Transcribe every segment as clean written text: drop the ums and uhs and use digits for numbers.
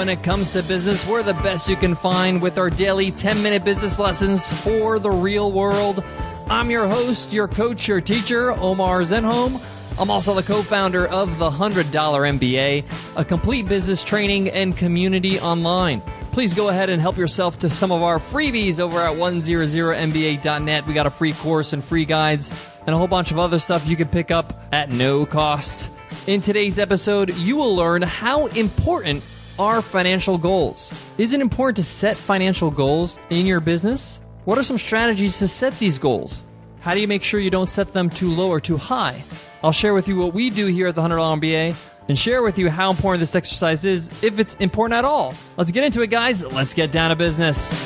when it comes to business. We're the best you can find with our daily 10-minute business lessons for the real world. I'm your host, your coach, your teacher, Omar Zenhom. I'm also the co-founder of the $100 MBA, a complete business training and community online. Please go ahead and help yourself to some of our freebies over at 100mba.net. We got a free course and free guides and a whole bunch of other stuff you can pick up at no cost. In today's episode, you will learn how important are financial goals. Is it important to set financial goals in your business? What are some strategies to set these goals? How do you make sure you don't set them too low or too high? I'll share with you what we do here at the $100 MBA and share with you how important this exercise is, if it's important at all. Let's get into it, guys. Let's get down to business.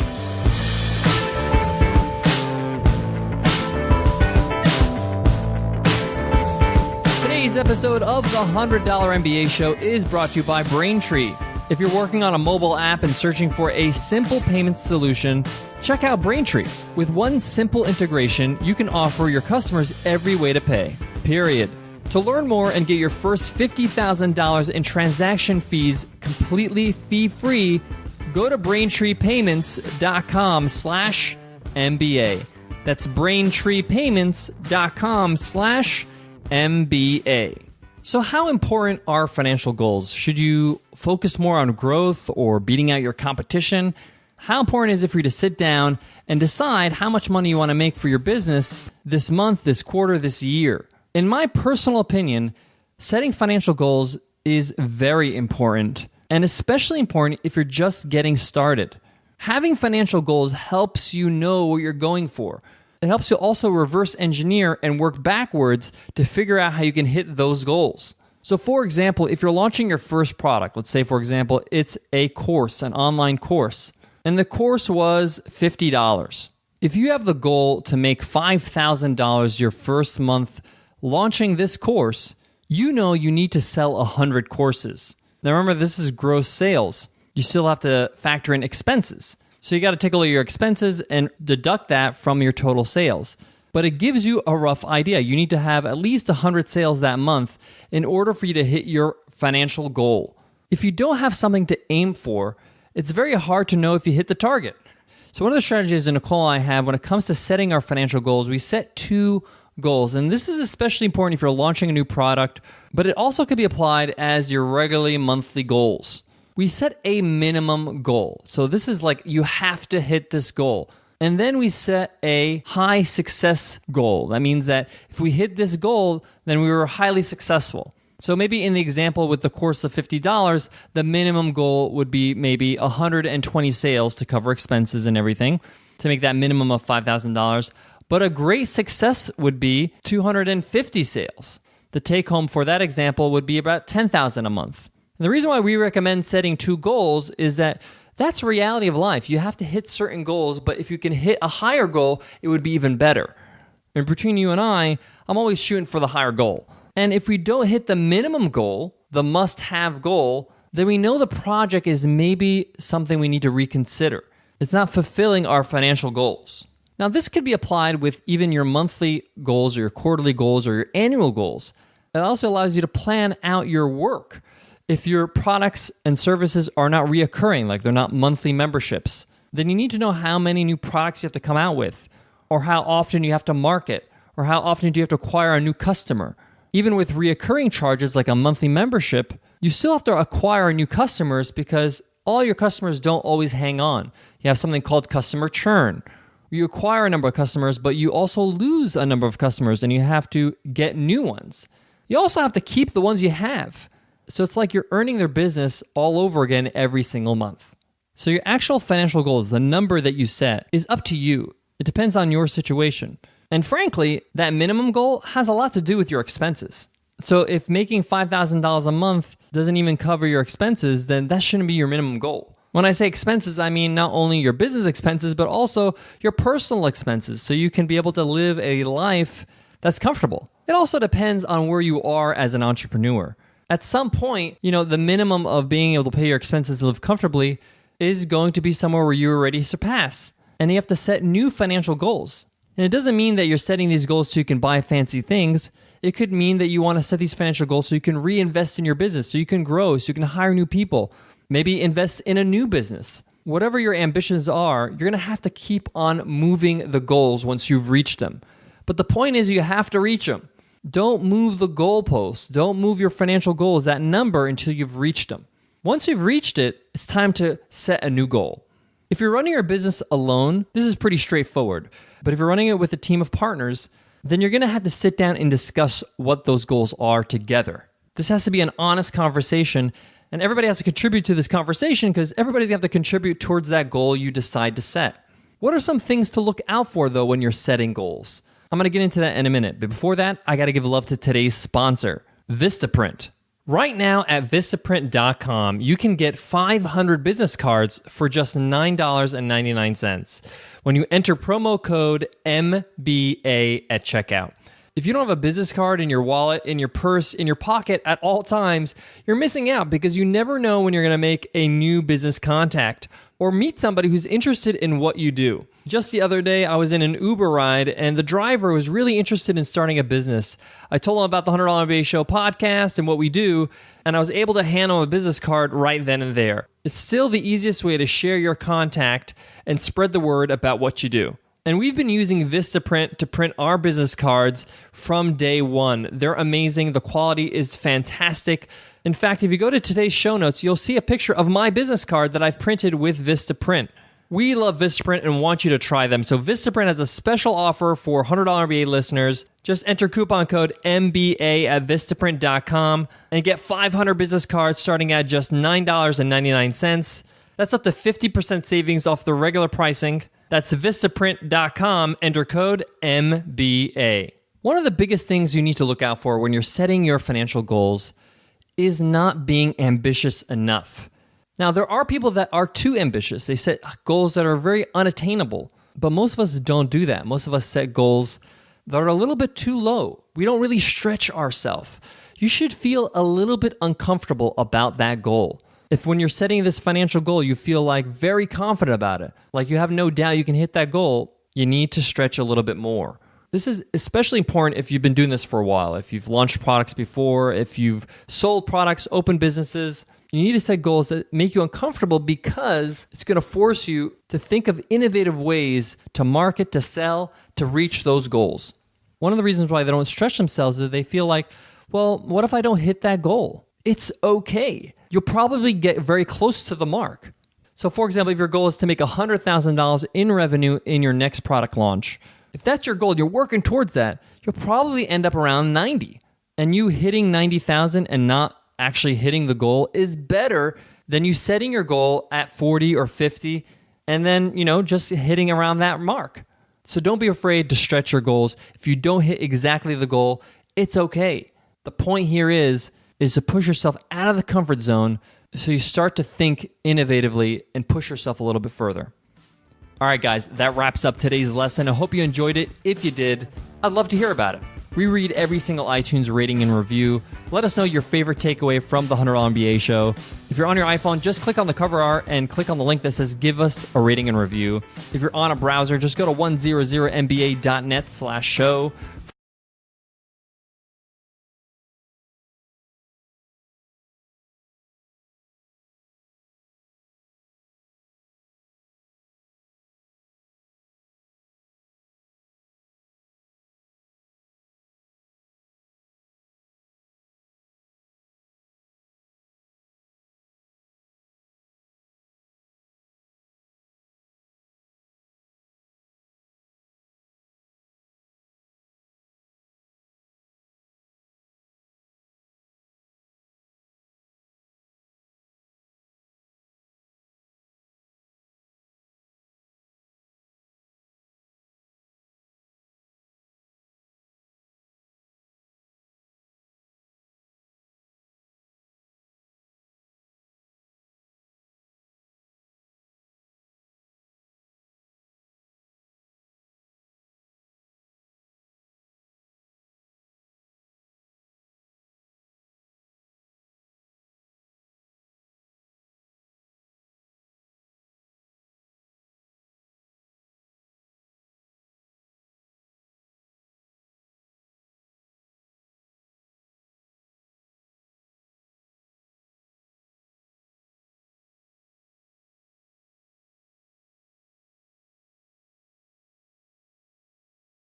Today's episode of the $100 MBA show is brought to you by Braintree. If you're working on a mobile app and searching for a simple payment solution, check out Braintree. With one simple integration, you can offer your customers every way to pay, period. To learn more and get your first $50,000 in transaction fees completely fee-free, go to BraintreePayments.com/MBA. That's BraintreePayments.com/MBA. So how important are financial goals? Should you focus more on growth or beating out your competition? How important is it for you to sit down and decide how much money you want to make for your business this month, this quarter, this year? In my personal opinion, setting financial goals is very important, and especially important if you're just getting started. Having financial goals helps you know what you're going for. It helps you also reverse engineer and work backwards to figure out how you can hit those goals. So for example, if you're launching your first product, let's say for example, it's a course, an online course, and the course was $50. If you have the goal to make $5,000 your first month launching this course, you know you need to sell 100 courses. Now remember, this is gross sales. You still have to factor in expenses. So you got to take a look at your expenses and deduct that from your total sales. But it gives you a rough idea. You need to have at least 100 sales that month in order for you to hit your financial goal. If you don't have something to aim for, it's very hard to know if you hit the target. So one of the strategies that Nicole and I have when it comes to setting our financial goals, we set two goals. And this is especially important if you're launching a new product, but it also could be applied as your regularly monthly goals. We set a minimum goal. So this is like you have to hit this goal. And then we set a high success goal. That means that if we hit this goal, then we were highly successful. So maybe in the example with the course of $50, the minimum goal would be maybe 120 sales to cover expenses and everything to make that minimum of $5,000. But a great success would be 250 sales. The take home for that example would be about $10,000 a month. And the reason why we recommend setting two goals is that that's reality of life. You have to hit certain goals, but if you can hit a higher goal, it would be even better. And between you and I'm always shooting for the higher goal. And if we don't hit the minimum goal, the must-have goal, then we know the project is maybe something we need to reconsider. It's not fulfilling our financial goals. Now, this could be applied with even your monthly goals or your quarterly goals or your annual goals. It also allows you to plan out your work. If your products and services are not reoccurring, like they're not monthly memberships, then you need to know how many new products you have to come out with, or how often you have to market, or how often do you have to acquire a new customer. Even with reoccurring charges like a monthly membership, you still have to acquire new customers because all your customers don't always hang on. You have something called customer churn. You acquire a number of customers, but you also lose a number of customers and you have to get new ones. You also have to keep the ones you have. So it's like you're earning their business all over again every single month. So your actual financial goals, the number that you set, is up to you. It depends on your situation. And frankly, that minimum goal has a lot to do with your expenses. So if making $5,000 a month doesn't even cover your expenses, then that shouldn't be your minimum goal. When I say expenses, I mean not only your business expenses, but also your personal expenses, so you can be able to live a life that's comfortable. It also depends on where you are as an entrepreneur. At some point, the minimum of being able to pay your expenses and live comfortably is going to be somewhere where you already surpass. And you have to set new financial goals. And it doesn't mean that you're setting these goals so you can buy fancy things. It could mean that you want to set these financial goals so you can reinvest in your business, so you can grow, so you can hire new people. Maybe invest in a new business. Whatever your ambitions are, you're going to have to keep on moving the goals once you've reached them. But the point is you have to reach them. Don't move the goalposts. Don't move your financial goals, that number, until you've reached them. Once you've reached it, it's time to set a new goal. If you're running your business alone, this is pretty straightforward. But if you're running it with a team of partners, then you're going to have to sit down and discuss what those goals are together. This has to be an honest conversation, and everybody has to contribute to this conversation because everybody's going to have to contribute towards that goal you decide to set. What are some things to look out for, though, when you're setting goals? I'm going to get into that in a minute, but before that, I got to give love to today's sponsor, Vistaprint. Right now at Vistaprint.com, you can get 500 business cards for just $9.99 when you enter promo code MBA at checkout. If you don't have a business card in your wallet, in your purse, in your pocket at all times, you're missing out because you never know when you're going to make a new business contact or meet somebody who's interested in what you do. Just the other day, I was in an Uber ride and the driver was really interested in starting a business. I told him about the $100 MBA Show podcast and what we do, and I was able to hand him a business card right then and there. It's still the easiest way to share your contact and spread the word about what you do. And we've been using Vistaprint to print our business cards from day one. They're amazing. The quality is fantastic. In fact, if you go to today's show notes, you'll see a picture of my business card that I've printed with Vistaprint. We love Vistaprint and want you to try them. So Vistaprint has a special offer for $100 MBA listeners. Just enter coupon code MBA at Vistaprint.com and get 500 business cards starting at just $9.99. That's up to 50% savings off the regular pricing. That's Vistaprint.com. Enter code MBA. One of the biggest things you need to look out for when you're setting your financial goals is not being ambitious enough. Now, there are people that are too ambitious. They set goals that are very unattainable, but most of us don't do that. Most of us set goals that are a little bit too low. We don't really stretch ourselves. You should feel a little bit uncomfortable about that goal. If when you're setting this financial goal, you feel like very confident about it, like you have no doubt you can hit that goal, you need to stretch a little bit more. This is especially important if you've been doing this for a while, if you've launched products before, if you've sold products, opened businesses. You need to set goals that make you uncomfortable because it's going to force you to think of innovative ways to market, to sell, to reach those goals. One of the reasons why they don't stretch themselves is they feel like, well, what if I don't hit that goal? It's okay. You'll probably get very close to the mark. So for example, if your goal is to make $100,000 in revenue in your next product launch, if that's your goal, you're working towards that, you'll probably end up around 90. And you hitting 90,000 and not actually hitting the goal is better than you setting your goal at 40 or 50 and then, just hitting around that mark. So don't be afraid to stretch your goals. If you don't hit exactly the goal, it's okay. The point here is to push yourself out of the comfort zone so you start to think innovatively and push yourself a little bit further. All right, guys, that wraps up today's lesson. I hope you enjoyed it. If you did, I'd love to hear about it. We read every single iTunes rating and review. Let us know your favorite takeaway from the $100 MBA show. If you're on your iPhone, just click on the cover art and click on the link that says give us a rating and review. If you're on a browser, just go to 100mba.net/show.